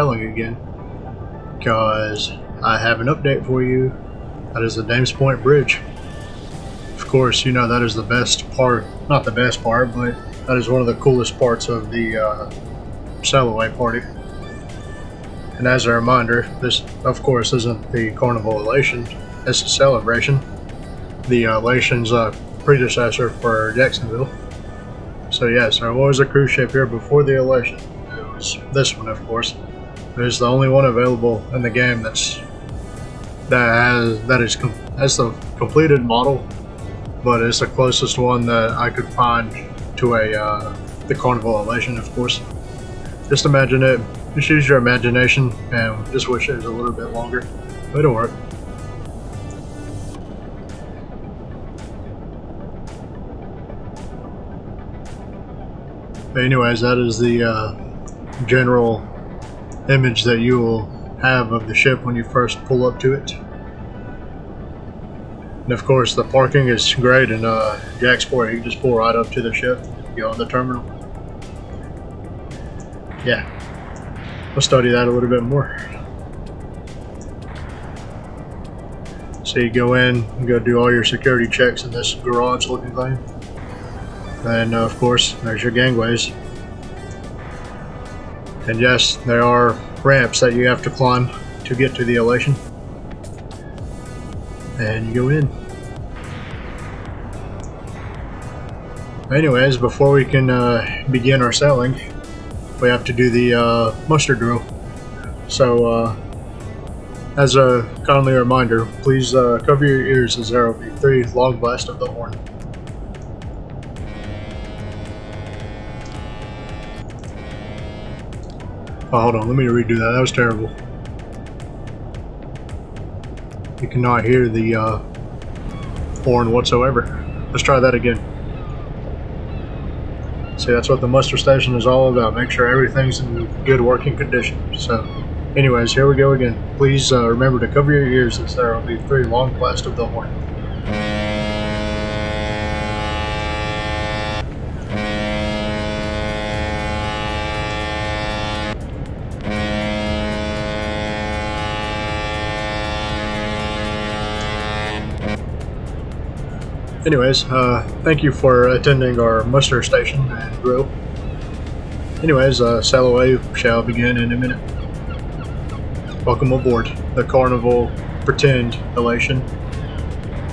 sailing again because I have an update for you. That is the Dames Point Bridge. Of course, you know that is the best part, not the best part, but that is one of the coolest parts of the sailaway party. And as a reminder, this of course isn't the Carnival Elation, it's a celebration. The Elation's a predecessor for Jacksonville. So yes, there was a cruise ship here before the Elation. It was this one, of course. It is the only one available in the game has the completed model, but it's the closest one that I could find to the Carnival Elation, of course. Just imagine it. Just use your imagination and just wish it was a little bit longer. But it'll work. But anyways, that is the general image that you will have of the ship when you first pull up to it. And of course, the parking is great in Jaxport. You can just pull right up to the ship, go in the terminal. Yeah, we'll study that a little bit more. So you go in and go do all your security checks in this garage looking thing. And of course, there's your gangways. And yes, there are ramps that you have to climb to get to the Elation. And you go in. Anyways, before we can begin our sailing, we have to do the muster drill. So, as a kindly reminder, please cover your ears as there will be 3 long blasts of the horn. Oh, hold on, let me redo that. That was terrible. You cannot hear the horn whatsoever. Let's try that again. See, that's what the muster station is all about. Make sure everything's in good working condition. So, anyways, here we go again. Please remember to cover your ears as there will be 3 long blasts of the horn. Anyways, thank you for attending our muster station and drill. Anyways, sailaway shall begin in a minute. Welcome aboard the Carnival Pretend Elation,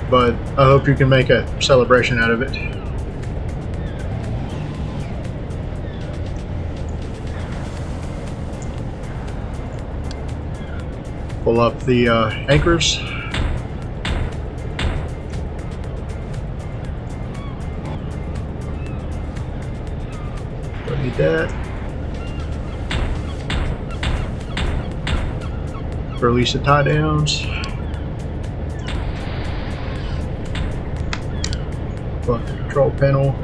but I hope you can make a celebration out of it. Pull up the anchors. That. Release the tie downs. Plug the control panel.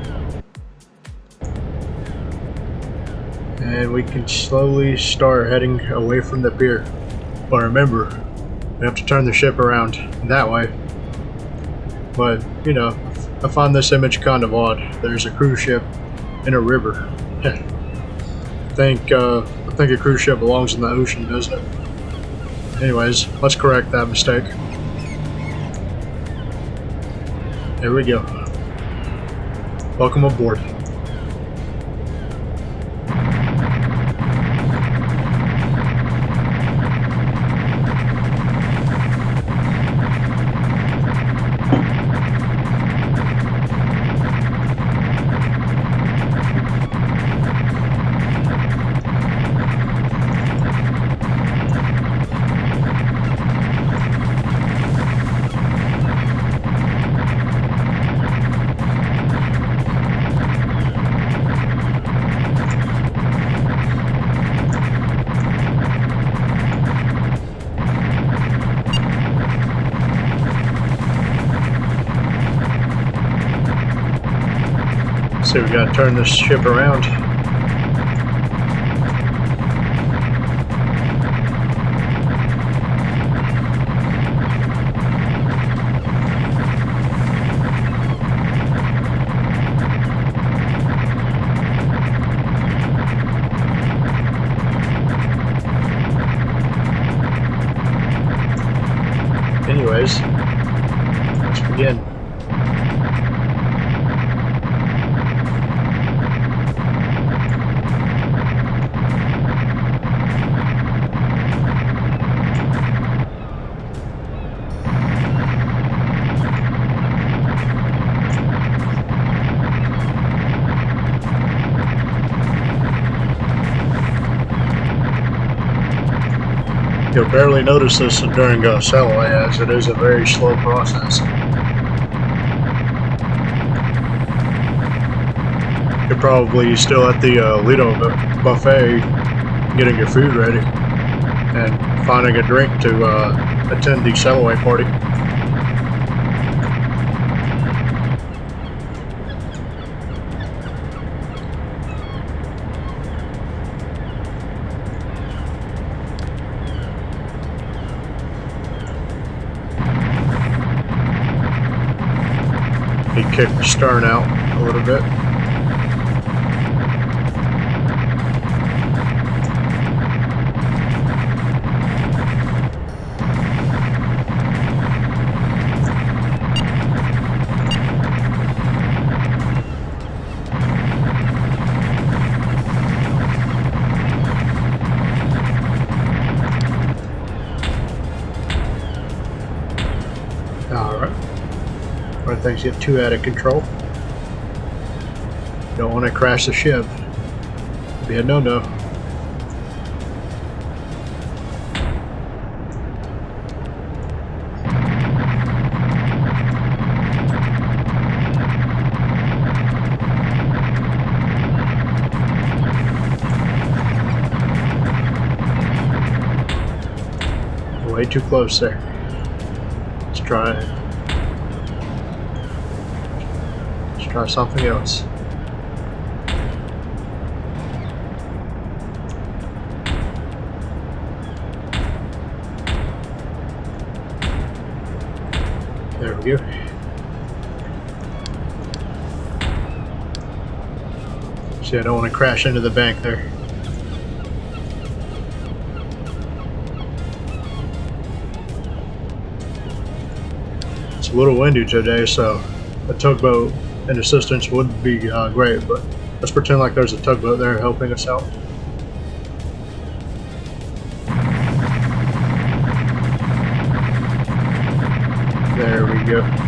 And we can slowly start heading away from the pier. But remember, we have to turn the ship around that way. But, you know, I find this image kind of odd. There's a cruise ship in a river. I think a cruise ship belongs in the ocean, doesn't it? Anyways, let's correct that mistake. There we go. Welcome aboard. So we gotta turn this ship around. guys. Let's begin. You'll barely notice this during sailaway, as it is a very slow process. You're probably still at the Lido buffet getting your food ready and finding a drink to attend the sailaway party. He kicked the stern out a little bit. Alright. When things get too out of control, you don't want to crash the ship. It'd be a no-no. Way too close there. Let's try it. Try something else. There we go. See, I don't want to crash into the bank there. It's a little windy today, so a tugboat and assistance would be great, but let's pretend like there's a tugboat there helping us out. There we go.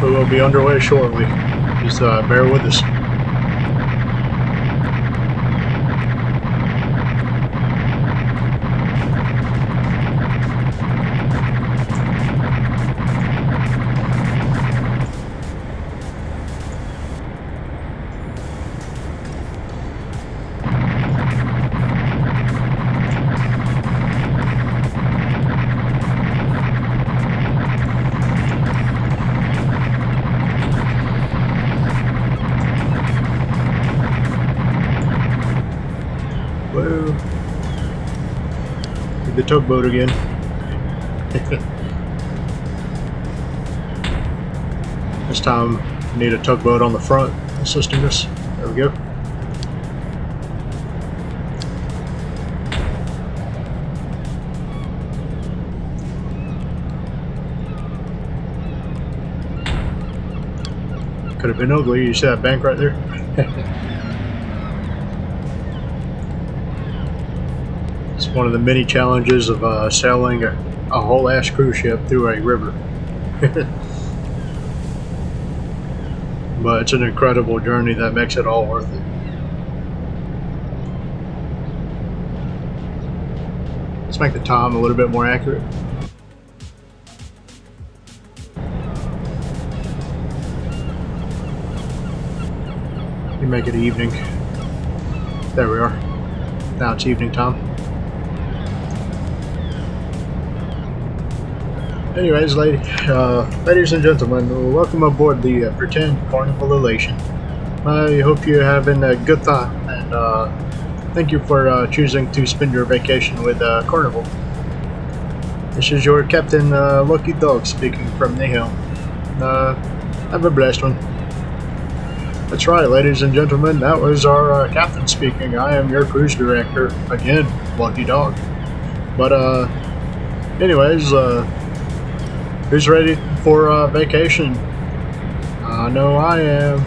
We will be underway shortly. Just bear with us. Whoa. The tugboat again. This time we need a tugboat on the front assisting us. There we go. Could have been ugly. You see that bank right there? It's one of the many challenges of sailing a whole ass cruise ship through a river. But it's an incredible journey that makes it all worth it. Let's make the time a little bit more accurate. You make it evening. There we are. Now it's evening time. Anyways, ladies and gentlemen, welcome aboard the pretend Carnival Elation. I hope you're having a good time, and thank you for choosing to spend your vacation with Carnival. This is your Captain Lucky Dog speaking from the helm. Have a blessed one. That's right, ladies and gentlemen, that was our captain speaking. I am your cruise director, again, Lucky Dog. But anyways, who's ready for vacation? I know I am.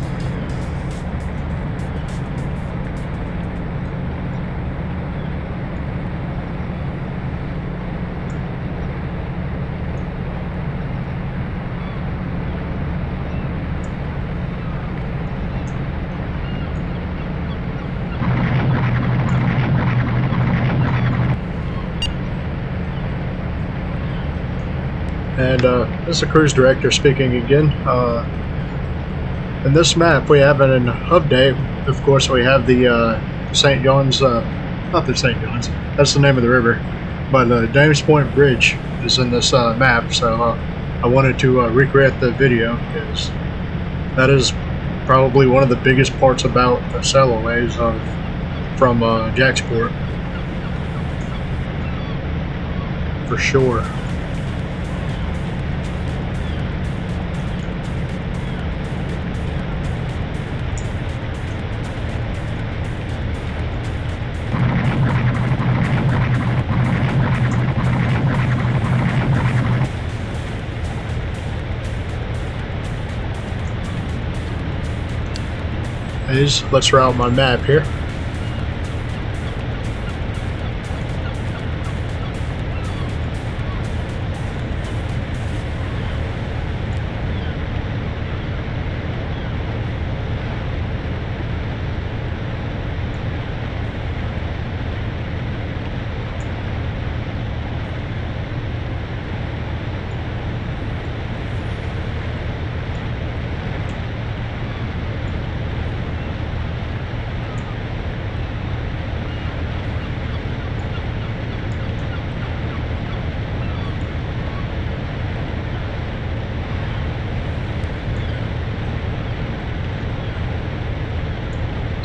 And this is the cruise director speaking again. In this map we have an update. Of course we have the St. John's, not the St. John's, that's the name of the river, but the Jaxport Bridge is in this map, so I wanted to recreate the video because that is probably one of the biggest parts about the sailaways from Jaxport. For sure. Let's route my map here.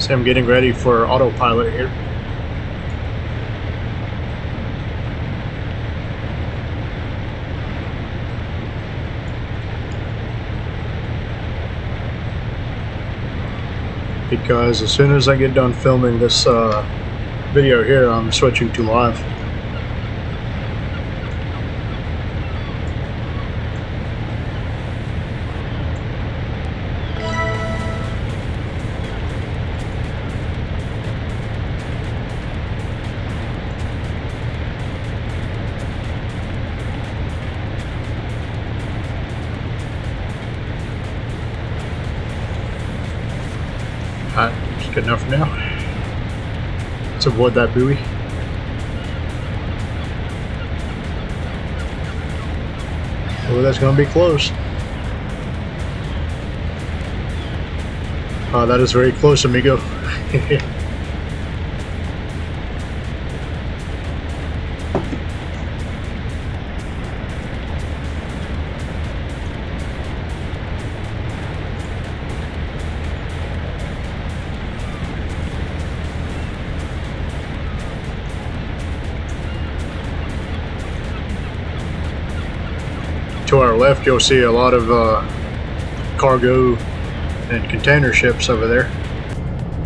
So I'm getting ready for autopilot here. Because as soon as I get done filming this video here, I'm switching to live. It's good enough for now. Let's avoid that buoy. Oh, that's going to be close. That is very close, amigo. To our left, you'll see a lot of cargo and container ships over there.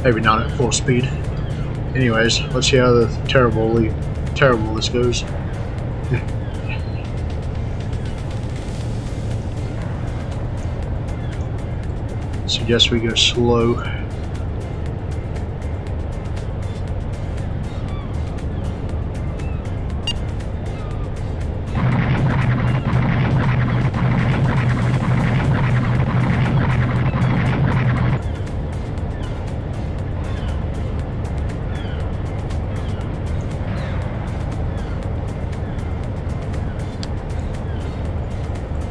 Maybe not at full speed. Anyways, let's see how terrible this goes. Suggest we go slow.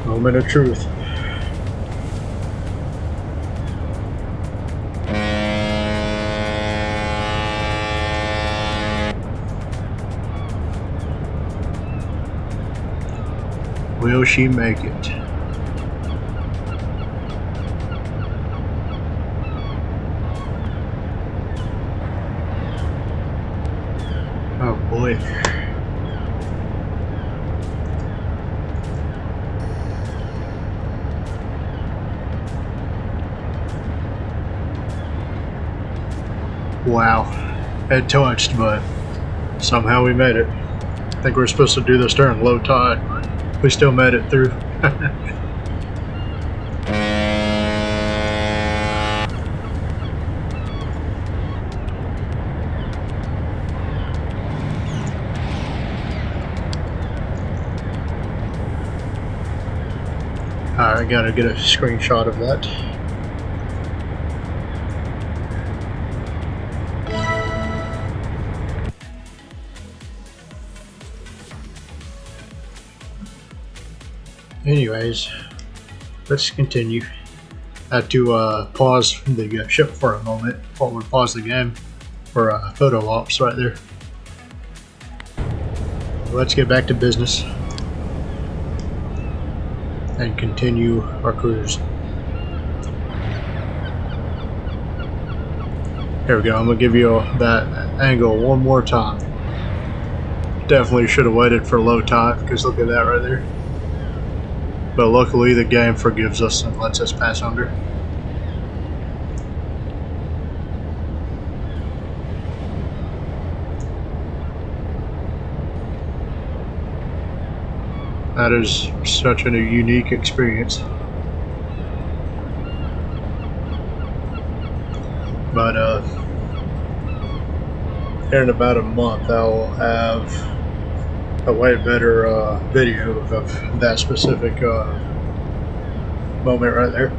Moment of truth. Will she make it? Oh boy. Wow. It touched, but somehow we made it. I think we were supposed to do this during low tide, but we still made it through. Alright, I gotta get a screenshot of that. Anyways, let's continue. I had to pause the ship for a moment while we pause the game for photo ops right there. Let's get back to business and continue our cruise. Here we go. I'm gonna give you that angle one more time. Definitely should have waited for low tide, because look at that right there. But luckily the game forgives us and lets us pass under. That is such a unique experience. But here in about a month I'll have a way better video of that specific moment right there.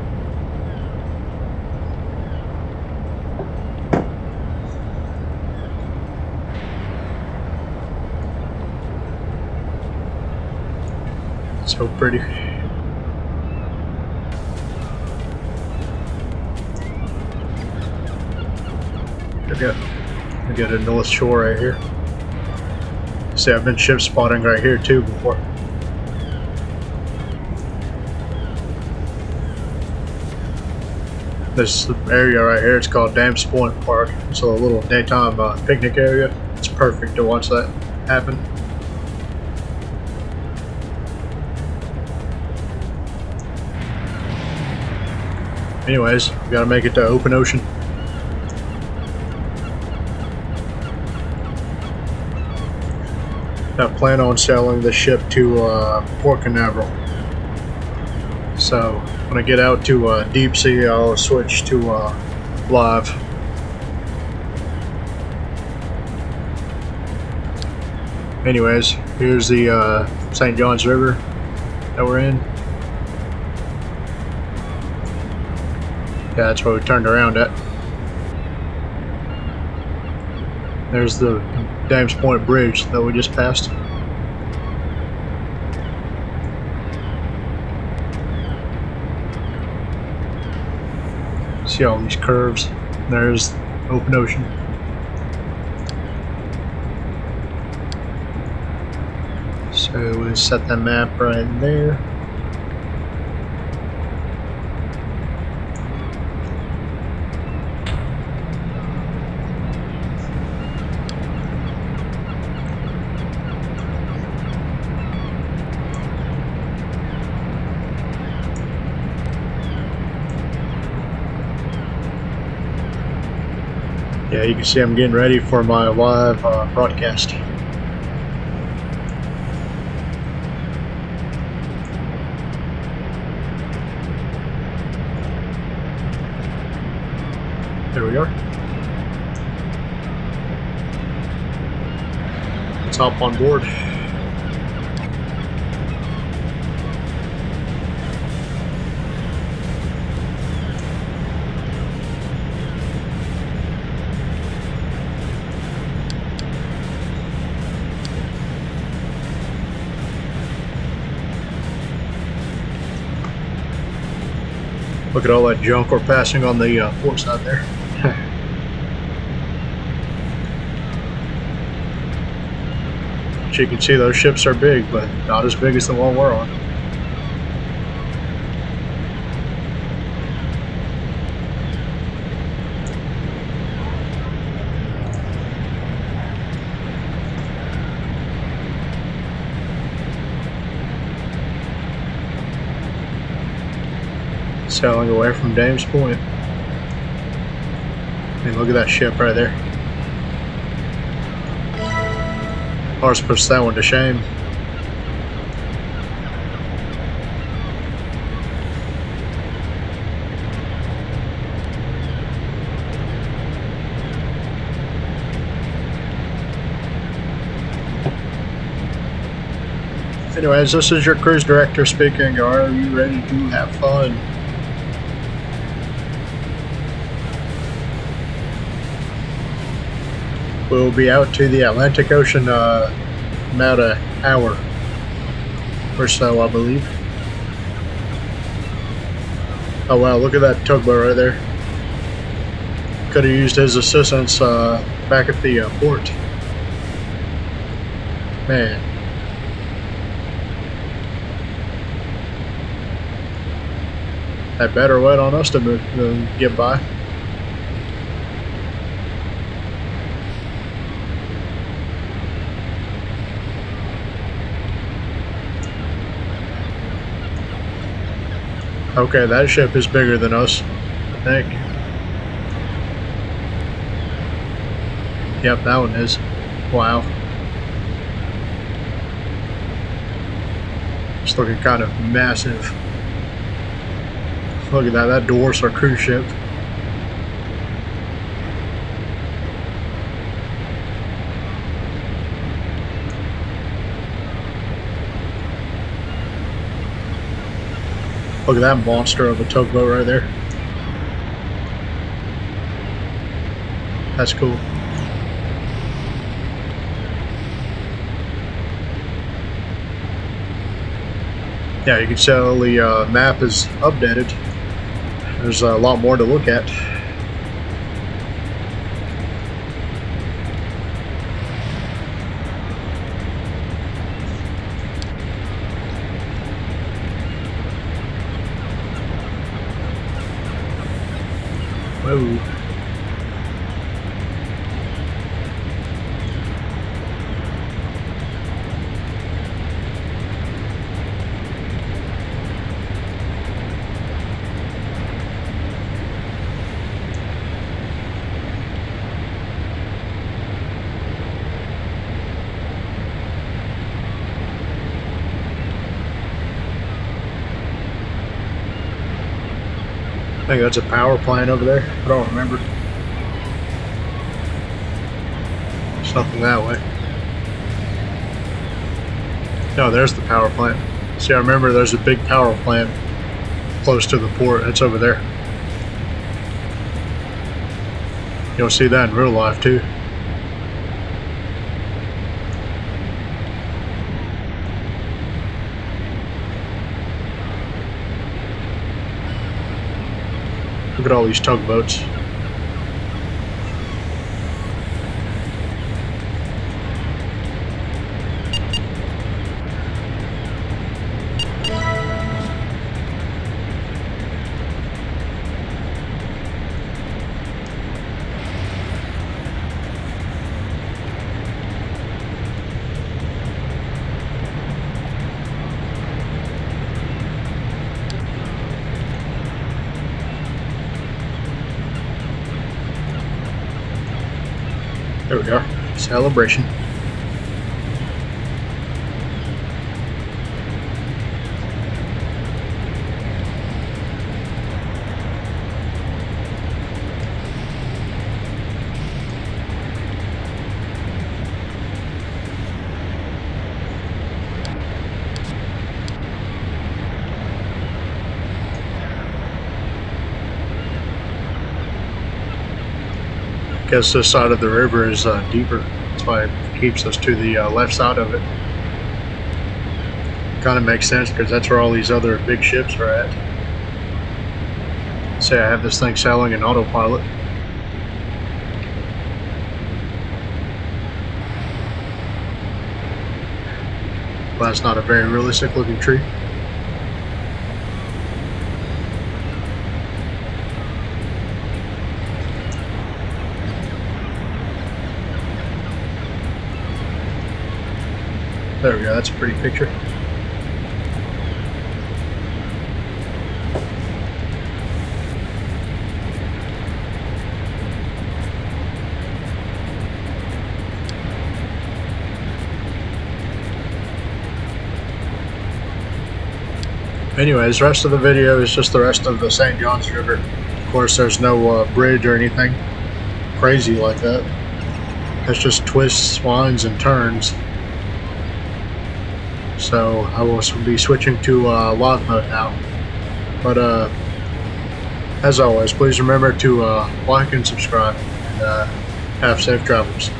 So pretty. We got a North Shore right here. See, I've been ship spotting right here too before. This area right here, it's called Jaxport Park. It's a little daytime picnic area. It's perfect to watch that happen. Anyways, we gotta make it to open ocean. I plan on sailing the ship to Port Canaveral. So when I get out to deep sea, I'll switch to live. Anyways, here's the St. John's River that we're in. Yeah, that's where we turned around at. There's the Jaxport Bridge that we just passed. See all these curves? There's open ocean. So we'll set that map right there. Yeah, you can see I'm getting ready for my live broadcast. hop on board. Look at all that junk we're passing on the port side there. As you can see, those ships are big, but not as big as the one we're on. Sailing away from Dames Point. I mean, look at that ship right there. Ours puts that one to shame. Anyways, this is your cruise director speaking. Are you ready to have fun? We'll be out to the Atlantic Ocean about an hour or so, I believe. Oh wow, look at that tugboat right there. Could have used his assistance back at the port. Man. Had better wait on us to get by. Okay, that ship is bigger than us, I think. Yep, that one is. Wow. It's looking kind of massive. Look at that, that dwarfs our cruise ship. Look at that monster of a tugboat right there. That's cool. Yeah, you can tell the map is updated. There's a lot more to look at. Whoa. I think that's a power plant over there. I don't remember. Something that way. No, there's the power plant. See, I remember there's a big power plant close to the port. It's over there. You'll see that in real life too. Look at all these tugboats. There we go. Celebration. guess this side of the river is deeper. That's why it keeps us to the left side of it. Kind of makes sense because that's where all these other big ships are at. Say I have this thing sailing in autopilot. But that's not a very realistic looking tree. There we go, that's a pretty picture. Anyways, the rest of the video is just the rest of the St. Johns River. Of course, there's no bridge or anything crazy like that. It's just twists, winds, and turns. So I will be switching to log mode now. But as always, please remember to like and subscribe, and have safe travels.